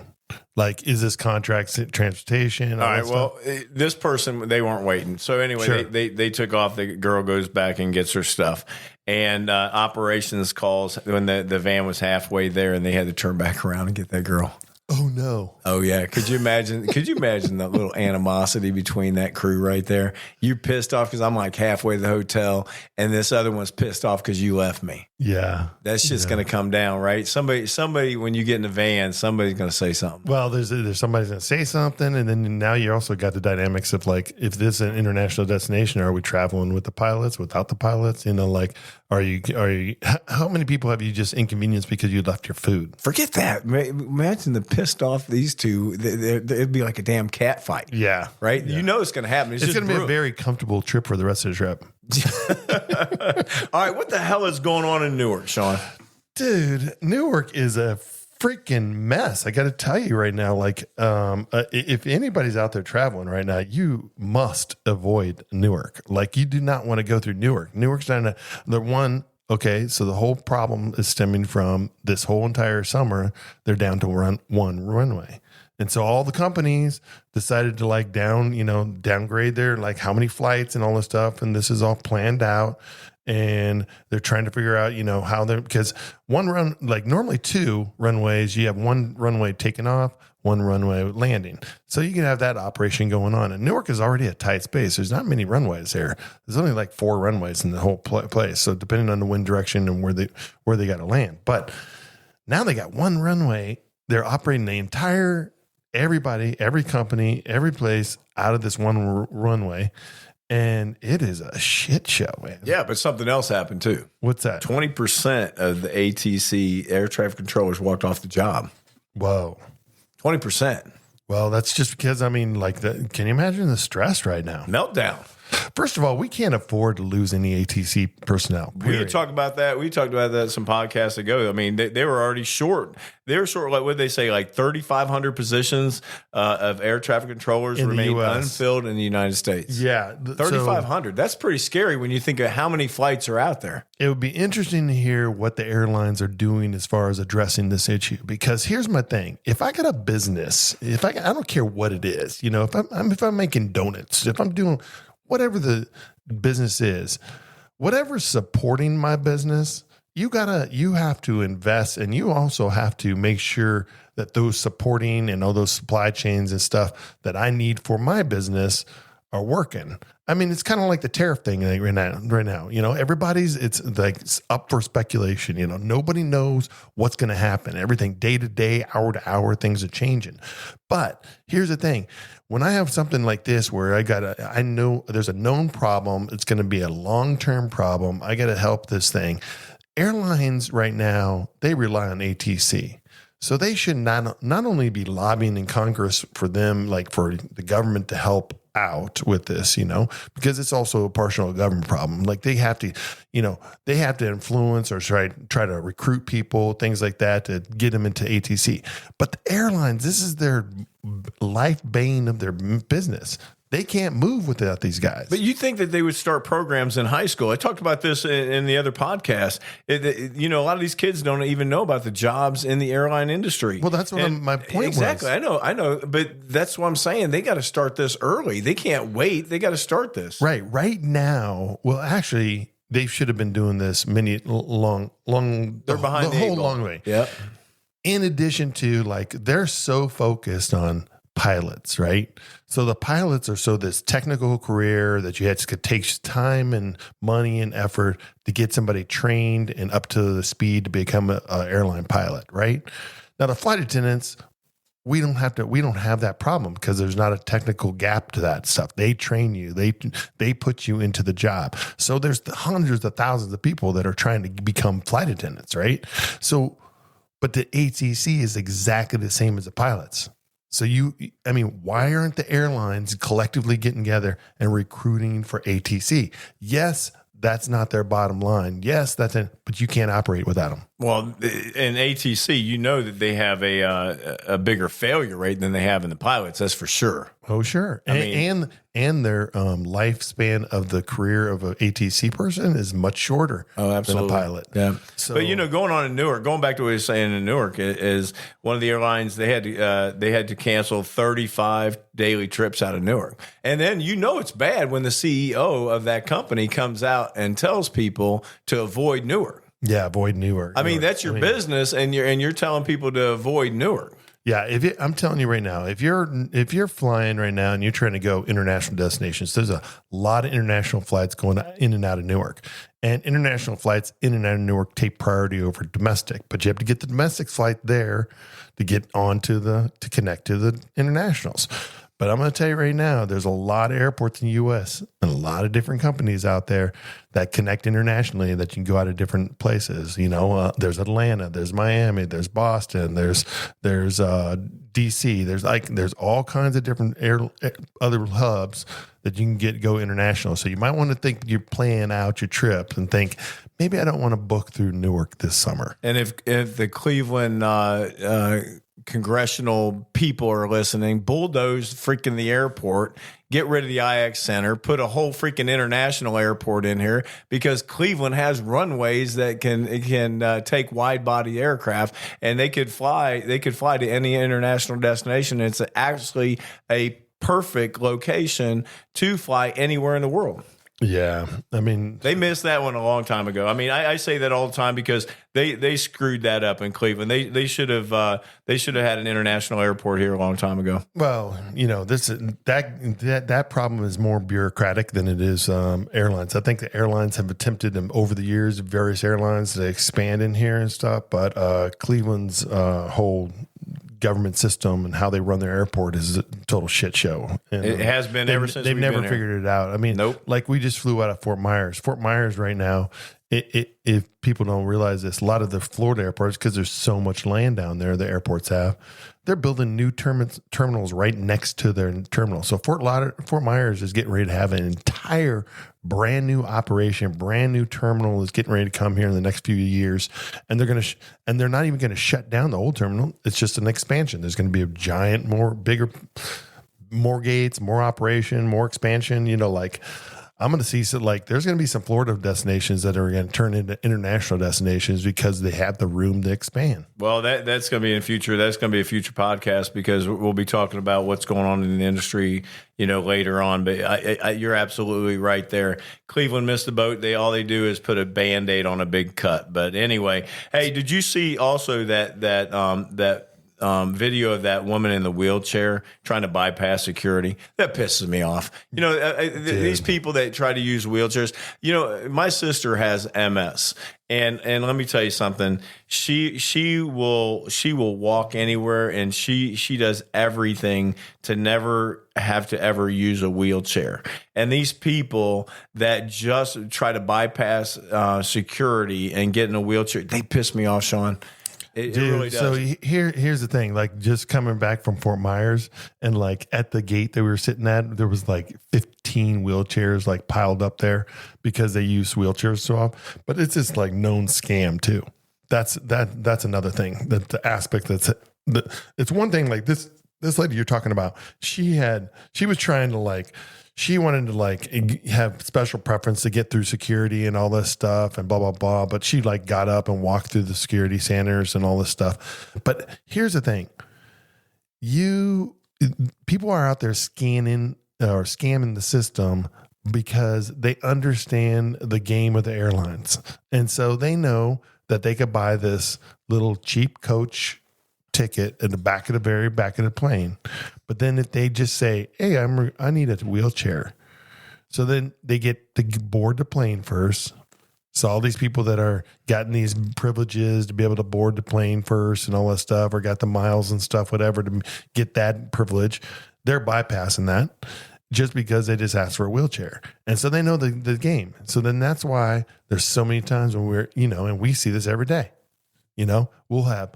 Like, is this contract transportation? All right. Well, this person, they weren't waiting. So anyway, Sure. they took off. The girl goes back and gets her stuff. And operations calls when the van was halfway there, and they had to turn back around and get that girl. Oh no. Oh yeah. Could you imagine that little animosity between that crew right there? You pissed off because I'm like halfway to the hotel, and this other one's pissed off because you left me. Yeah. That's just going to come down, right? Somebody, when you get in the van, somebody's going to say something. Well, there's somebody's going to say something, and then now you also got the dynamics of like, if this is an international destination, are we traveling with the pilots, without the pilots? You know, like, are you? How many people have you just inconvenienced because you left your food? Forget that. Imagine the pissed off these two. It'd be like a damn cat fight. Yeah. Right? Yeah. You know it's going to happen. It's going to be a very comfortable trip for the rest of the trip. All right. What the hell is going on in Newark, Shawn? Dude, Newark is a freaking mess. I got to tell you right now, like, if anybody's out there traveling right now, you must avoid Newark. Like, you do not want to go through Newark. Newark's down the one. Okay, so the whole problem is stemming from this whole entire summer. They're down to one runway. And so all the companies decided to like downgrade their like how many flights and all this stuff. And this is all planned out. And they're trying to figure out, how because normally two runways, you have one runway taking off, one runway landing. So you can have that operation going on. And Newark is already a tight space. There's not many runways here. There's only like 4 runways in the whole place. So depending on the wind direction and where they got to land. But now they got one runway. They're operating the entire, everybody, every company, every place out of this one runway. And it is a shit show, man. Yeah, but something else happened too. What's that? 20% of the ATC air traffic controllers walked off the job. Whoa. 20%. Well, that's just because, can you imagine the stress right now? Meltdown. First of all, we can't afford to lose any ATC personnel. Period. We talked about that. We talked about that some podcasts ago. I mean, they were already short. They were short, like, what did they say, like 3,500 positions of air traffic controllers remain unfilled in the United States. Yeah. 3,500. That's pretty scary when you think of how many flights are out there. It would be interesting to hear what the airlines are doing as far as addressing this issue. Because here's my thing. If I got a business, I don't care what it is, if I'm making donuts, if I'm doing whatever the business is, whatever's supporting my business, you have to invest, and you also have to make sure that those supporting and all those supply chains and stuff that I need for my business are working. I mean, it's kind of like the tariff thing right now, it's like it's up for speculation. Nobody knows what's going to happen. Everything day to day, hour to hour, things are changing. But here's the thing. When I have something like this where I know there's a known problem, it's going to be a long-term problem. I got to help this thing. Airlines right now, they rely on ATC. So they should not only be lobbying in Congress for them, like for the government to help out with this, because it's also a partial government problem. Like they have to, they have to influence or try to recruit people, things like that, to get them into ATC. But the airlines, this is their life bane of their business. They can't move without these guys. But you think that they would start programs in high school? I talked about this in the other podcast. A lot of these kids don't even know about the jobs in the airline industry. Well, that's what my point was. Exactly. I know. But that's what I'm saying. They got to start this early. They can't wait. They got to start this. Right now. Well, actually, they should have been doing this long. They're behind the whole long way. Yeah. In addition to, like, they're so focused on pilots, right? So the pilots are this technical career that you had to take time and money and effort to get somebody trained and up to the speed to become an airline pilot, right? Now the flight attendants, we don't have that problem because there's not a technical gap to that stuff. They train you, they put you into the job. So there's hundreds of thousands of people that are trying to become flight attendants, right? So, but the ATC is exactly the same as the pilots. So why aren't the airlines collectively getting together and recruiting for ATC? Yes, that's not their bottom line. Yes, but you can't operate without them. Well, in ATC, that they have a bigger failure rate than they have in the pilots. That's for sure. Oh, sure. And their lifespan of the career of an ATC person is much shorter than a pilot. Yeah. So, but going on in Newark, going back to what he was saying in Newark, is one of the airlines they had to cancel 35 daily trips out of Newark, and then it's bad when the CEO of that company comes out and tells people to avoid Newark. Yeah, avoid Newark. That's your business, and you're telling people to avoid Newark. Yeah, I'm telling you right now, if you're flying right now and you're trying to go international destinations, there's a lot of international flights going in and out of Newark. And international flights in and out of Newark take priority over domestic. But you have to get the domestic flight there to get to connect to the internationals. But I'm going to tell you right now, there's a lot of airports in the U.S. and a lot of different companies out there that connect internationally that you can go out of different places. There's Atlanta, there's Miami, there's Boston, there's D.C. There's all kinds of different other hubs that you can go international. So you might want to think you're planning out your trip and think, maybe I don't want to book through Newark this summer. And if the Cleveland congressional people are listening, bulldoze freaking the airport, get rid of the IX Center, put a whole freaking international airport in here, because Cleveland has runways that can take wide body aircraft, and they could fly to any international destination. It's actually a perfect location to fly anywhere in the world. Yeah, they missed that one a long time ago. I say that all the time because they screwed that up in Cleveland. They should have had an international airport here a long time ago. Well, that problem is more bureaucratic than it is airlines. I think the airlines have attempted over the years, various airlines, to expand in here and stuff, but Cleveland's whole government system and how they run their airport is a total shit show. And it has been ever since they've never figured it out. Nope. Like we just flew out of Fort Myers. Fort Myers right now, if people don't realize this, a lot of the Florida airports, because there's so much land down there, the airports they're building new terminals right next to their terminal. So Fort Myers is getting ready to have an entire brand new operation, brand new terminal is getting ready to come here in the next few years, and they're not even going to shut down the old terminal. It's just an expansion. There's going to be a giant, bigger, more gates, more operation, more expansion. I'm going to see there's going to be some Florida destinations that are going to turn into international destinations because they have the room to expand. Well, that's going to be in future. That's going to be a future podcast because we'll be talking about what's going on in the industry, later on. But you're absolutely right there. Cleveland missed the boat. All they do is put a Band-Aid on a big cut. But anyway, hey, did you see also that video of that woman in the wheelchair trying to bypass security? That pisses me off. These people that try to use wheelchairs. My sister has MS, and let me tell you something. She will walk anywhere, and she does everything to never have to ever use a wheelchair. And these people that just try to bypass security and get in a wheelchair, they piss me off, Shawn. It Dude, really does. so here's the thing. Like, just coming back from Fort Myers, and like at the gate that we were sitting at, there was like 15 wheelchairs like piled up there because they use wheelchairs so often. But it's just like known scam too. That's another thing. That the aspect it's one thing like this lady you're talking about. She was trying to like. She wanted to like have special preference to get through security and all this stuff and blah, blah, blah. But she like got up and walked through the security centers and all this stuff. But here's the thing. People are out there scamming the system because they understand the game of the airlines. And so they know that they could buy this little cheap coach ticket at the back of the very back of the plane. But then if they just say, hey, I need a wheelchair. So then they get to board the plane first. So all these people that are gotten these privileges to be able to board the plane first and all that stuff, or got the miles and stuff, whatever, to get that privilege, they're bypassing that just because they just asked for a wheelchair. And so they know the game. So then that's why there's so many times when we're, and we see this every day. We'll have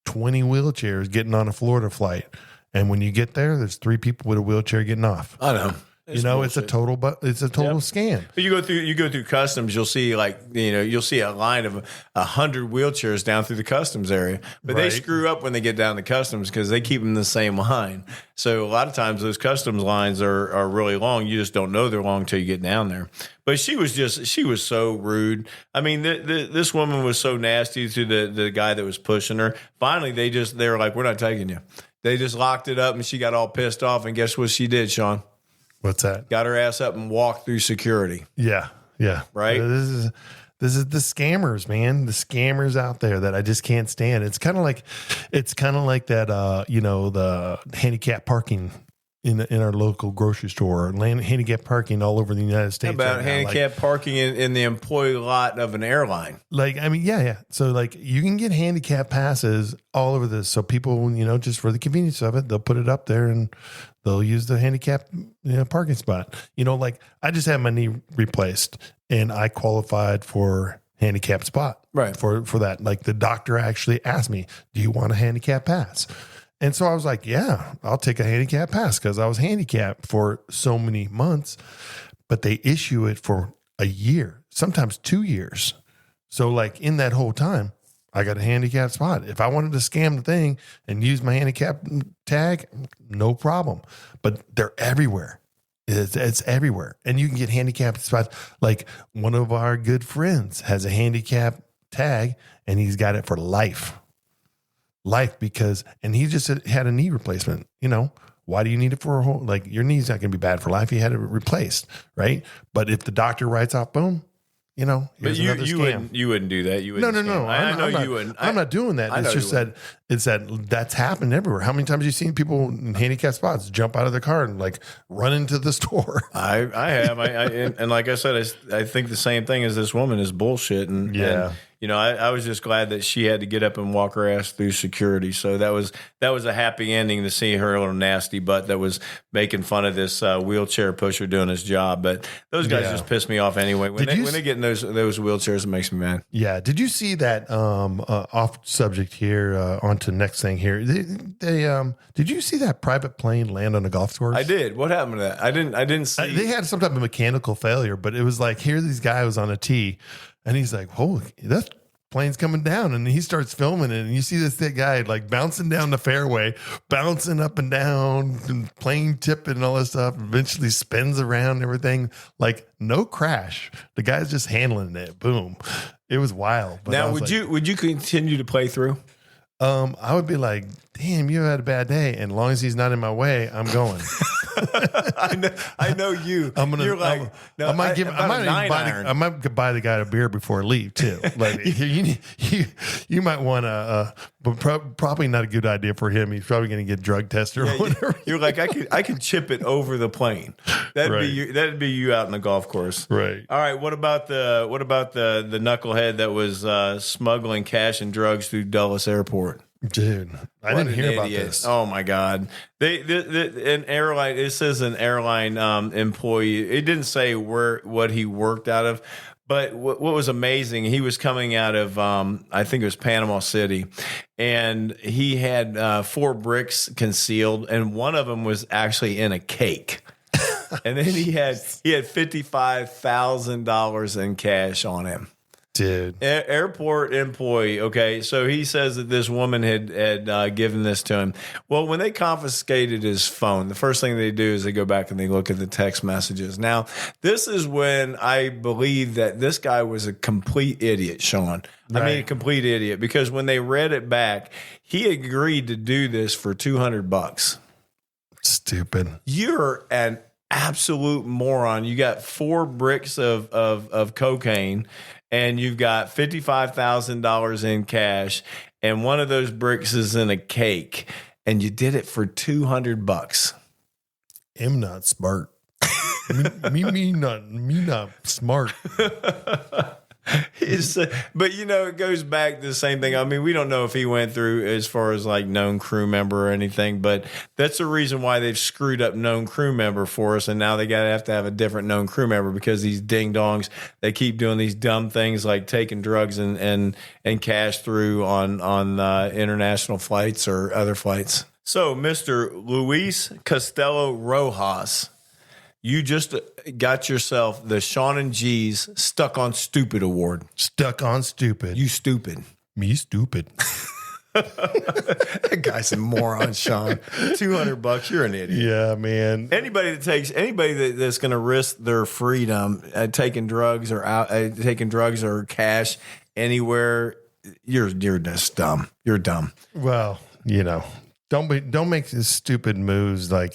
20 wheelchairs getting on a Florida flight. And when you get there, there's 3 people with a wheelchair getting off. I know. It's a total scam. But you go through customs, you'll see you'll see a line of 100 wheelchairs down through the customs area. But they screw up when they get down to customs because they keep them in the same line. So a lot of times those customs lines are really long. You just don't know they're long until you get down there. But she was so rude. I mean, this woman was so nasty to the guy that was pushing her. Finally, they were like, we're not taking you. They just locked it up, and she got all pissed off. And guess what she did, Shawn? What's that? Got her ass up and walked through security. Yeah. Right? This is the scammers, man. The scammers out there that I just can't stand. It's kind of like that, the handicap parking in our local grocery store, handicap parking all over the United States. How about handicap parking in the employee lot of an airline? Yeah. So like you can get handicap passes all over this. So people, just for the convenience of it, they'll put it up there and they'll use the handicap parking spot. Like I just had my knee replaced and I qualified for handicap spot. Right. For that. Like the doctor actually asked me, do you want a handicap pass? And so I was like, yeah, I'll take a handicap pass because I was handicapped for so many months, but they issue it for a year, sometimes 2 years. So like in that whole time, I got a handicap spot. If I wanted to scam the thing and use my handicap tag, no problem. But they're everywhere. It's everywhere. And you can get handicapped spots. Like one of our good friends has a handicap tag and he's got it for life. And he just had a knee replacement. Why do you need it for a whole, like your knee's not going to be bad for life. He had it replaced. Right. But if the doctor writes off, boom, but you wouldn't do that. You wouldn't. No. I know you wouldn't. I'm not doing that. It's just that's happened everywhere. How many times have you seen people in handicap spots jump out of the car and like run into the store? I have. And like I said, I think the same thing as this woman is bullshit. And I was just glad that she had to get up and walk her ass through security. So that was a happy ending to see her little nasty butt that was making fun of this wheelchair pusher doing his job. But those guys just piss me off anyway. When they get in those wheelchairs, it makes me mad. Yeah. Did you see that off subject here onto next thing here? Did you see that private plane land on a golf course? I did. What happened to that? I didn't see. They had some type of mechanical failure, but it was like here this guy was on a tee. And he's like, "Holy, that plane's coming down!" And he starts filming it, and you see this guy like bouncing down the fairway, bouncing up and down, and plane tipping and all this stuff. Eventually, spins around and everything. Like no crash. The guy's just handling it. Boom! It was wild. But now, would you continue to play through? I would be like, "Damn, you had a bad day." And as long as he's not in my way, I'm going. I know you. You're like, I might buy the guy a beer before I leave too. Like you might want to, but probably not a good idea for him. He's probably going to get drug tested or whatever. You're like, I could chip it over the plane. That'd be you out in the golf course. Right. All right. What about the knucklehead that was smuggling cash and drugs through Dulles Airport? Dude, I didn't hear about this. Oh my God! An airline. It says an airline employee. It didn't say what he worked out of, But what was amazing, he was coming out of, I think it was Panama City, and he had 4 bricks concealed, and one of them was actually in a cake. And then he had $55,000 in cash on him. Dude. Airport employee. Okay, so he says that this woman had given this to him. Well, when they confiscated his phone, the first thing they do is they go back and they look at the text messages. Now, this is when I believe that this guy was a complete idiot, Shawn. Right. I mean, a complete idiot, because when they read it back, he agreed to do this for $200. Stupid. You're an absolute moron. You got 4 bricks of cocaine, and you've got $55,000 in cash, and one of those bricks is in a cake, and you did it for $200. I'm not smart. me not smart. But it goes back to the same thing. I mean, we don't know if he went through as far as like known crew member or anything, but that's the reason why they've screwed up known crew member for us, and now they have to have a different known crew member, because these ding dongs, they keep doing these dumb things like taking drugs and cash through on international flights or other flights. So, Mr. Luis Costello Rojas, you just got yourself the Shawn and G's Stuck on Stupid Award. Stuck on stupid. You stupid. Me stupid. That guy's a moron, Shawn. $200, you're an idiot. Yeah, man. Anybody that's going to risk their freedom taking drugs or cash anywhere, you're just dumb. You're dumb. Well, don't make these stupid moves like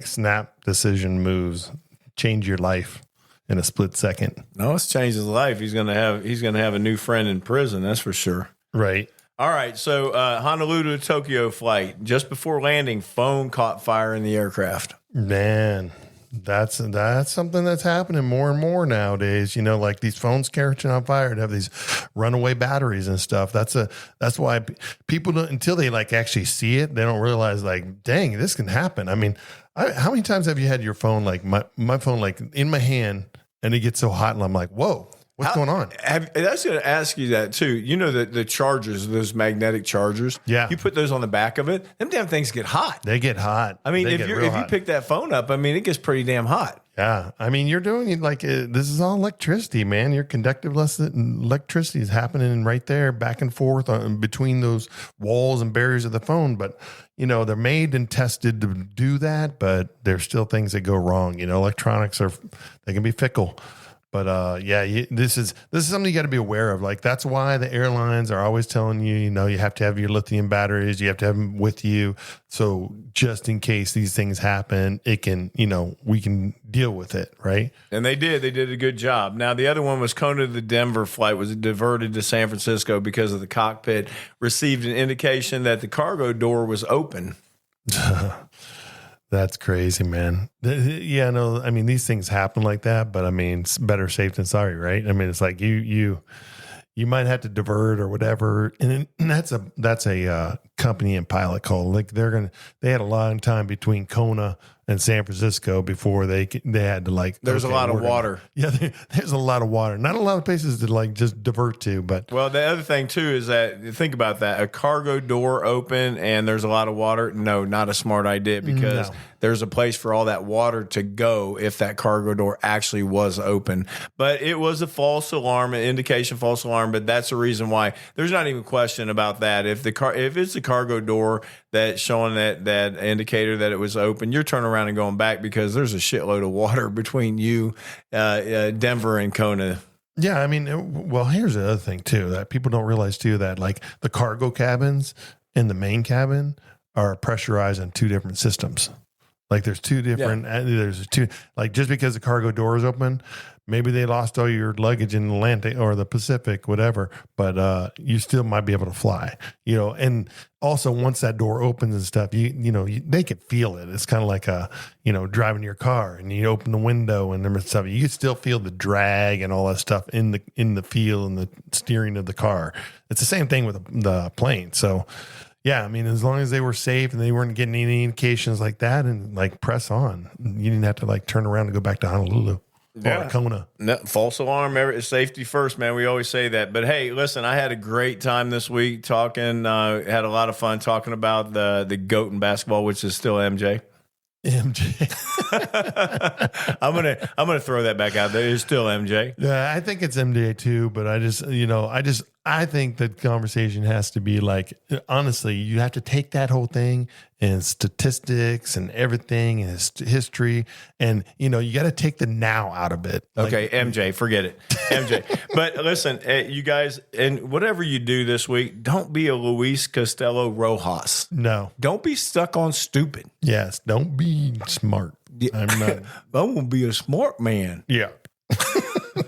snap decision moves. Change your life in a split second. No, it's changed his life. He's gonna have a new friend in prison. That's for sure. Right. All right. So Honolulu to Tokyo flight. Just before landing, phone caught fire in the aircraft. Man, That's something that's happening more and more nowadays. Like these phones catching on fire and have these runaway batteries and stuff. That's why people don't, until they like actually see it, they don't realize like, dang, this can happen. I mean, how many times have you had your phone, like my phone, like in my hand, and it gets so hot and I'm like, whoa, what's going on? I was going to ask you that too. The chargers, those magnetic chargers. Yeah. You put those on the back of it, them damn things get hot. They get hot. I mean, if you pick that phone up, I mean, it gets pretty damn hot. Yeah. I mean, you're doing it like this is all electricity, man. Your conductive electricity is happening right there, back and forth between those walls and barriers of the phone. But, they're made and tested to do that, but there's still things that go wrong. Electronics they can be fickle. But this is something you got to be aware of. Like that's why the airlines are always telling you, you have to have your lithium batteries, you have to have them with you, so just in case these things happen, it can, we can deal with it, right? And they did a good job. Now the other one was Kona to the Denver flight was diverted to San Francisco because of the cockpit received an indication that the cargo door was open. That's crazy, man. Yeah, no, I mean, these things happen like that, but I mean, it's better safe than sorry, right? I mean, it's like you might have to divert or whatever. And that's a company and pilot call. Like they had a long time between Kona and San Francisco before they had to like. There's a lot of water. Yeah, there's a lot of water. Not a lot of places to like just divert to, but. Well, the other thing too is that think about that: a cargo door open and there's a lot of water. No, not a smart idea because there's a place for all that water to go if that cargo door actually was open. But it was a false alarm, an indication false alarm. But that's the reason why there's not even a question about that. If it's a cargo door that's showing that indicator that it was open, you're turning around and going back because there's a shitload of water between you, Denver and Kona. Yeah, I mean, well, here's the other thing too that people don't realize too, that like the cargo cabins and the main cabin are pressurized on 2 different systems. Like there's 2 different, there's 2, like just because the cargo door is open, maybe they lost all your luggage in the Atlantic or the Pacific, whatever, but you still might be able to fly, and also once that door opens and stuff, they could feel it. It's kind of like driving your car and you open the window and stuff. You could still feel the drag and all that stuff in the feel and the steering of the car. It's the same thing with the plane. So yeah, I mean, as long as they were safe and they weren't getting any indications like that and like press on, you didn't have to like turn around and go back to Honolulu. or a Kona. No, false alarm, safety first, man. We always say that. But hey, listen, I had a great time this week talking. Had a lot of fun talking about the GOAT in basketball, which is still MJ. MJ. I'm gonna throw that back out there. It's still MJ. Yeah, I think it's MJ too, but I think the conversation has to be like, honestly, you have to take that whole thing and statistics and everything and history, and you got to take the now out of it. Okay, MJ, forget it, MJ. But listen, you guys, and whatever you do this week, don't be a Luis Costello Rojas. No, don't be stuck on stupid. Yes, don't be smart. I'm not. I want to be a smart man. Yeah.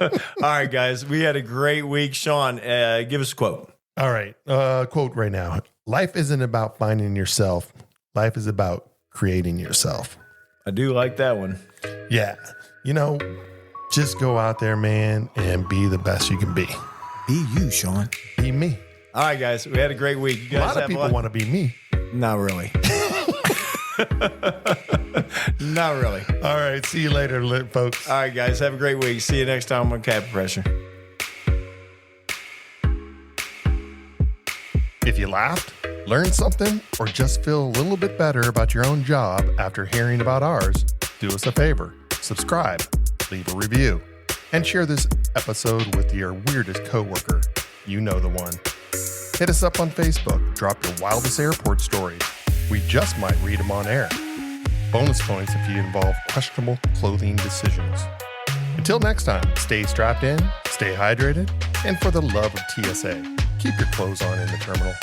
All right, guys, we had a great week. Shawn, give us a quote. All right, quote right now. Life isn't about finding yourself. Life is about creating yourself. I do like that one. Yeah. Just go out there, man, and be the best you can be. Be you, Shawn. Be me. All right, guys, we had a great week. You guys a lot of people want to be me. Not really. Not really. All right. See you later, folks. All right, guys. Have a great week. See you next time on Cap Pressure. If you laughed, learned something, or just feel a little bit better about your own job after hearing about ours, do us a favor. Subscribe, leave a review, and share this episode with your weirdest coworker. You know the one. Hit us up on Facebook. Drop your wildest airport stories. We just might read them on air. Bonus points if you involve questionable clothing decisions. Until next time, stay strapped in, stay hydrated, and for the love of TSA, keep your clothes on in the terminal.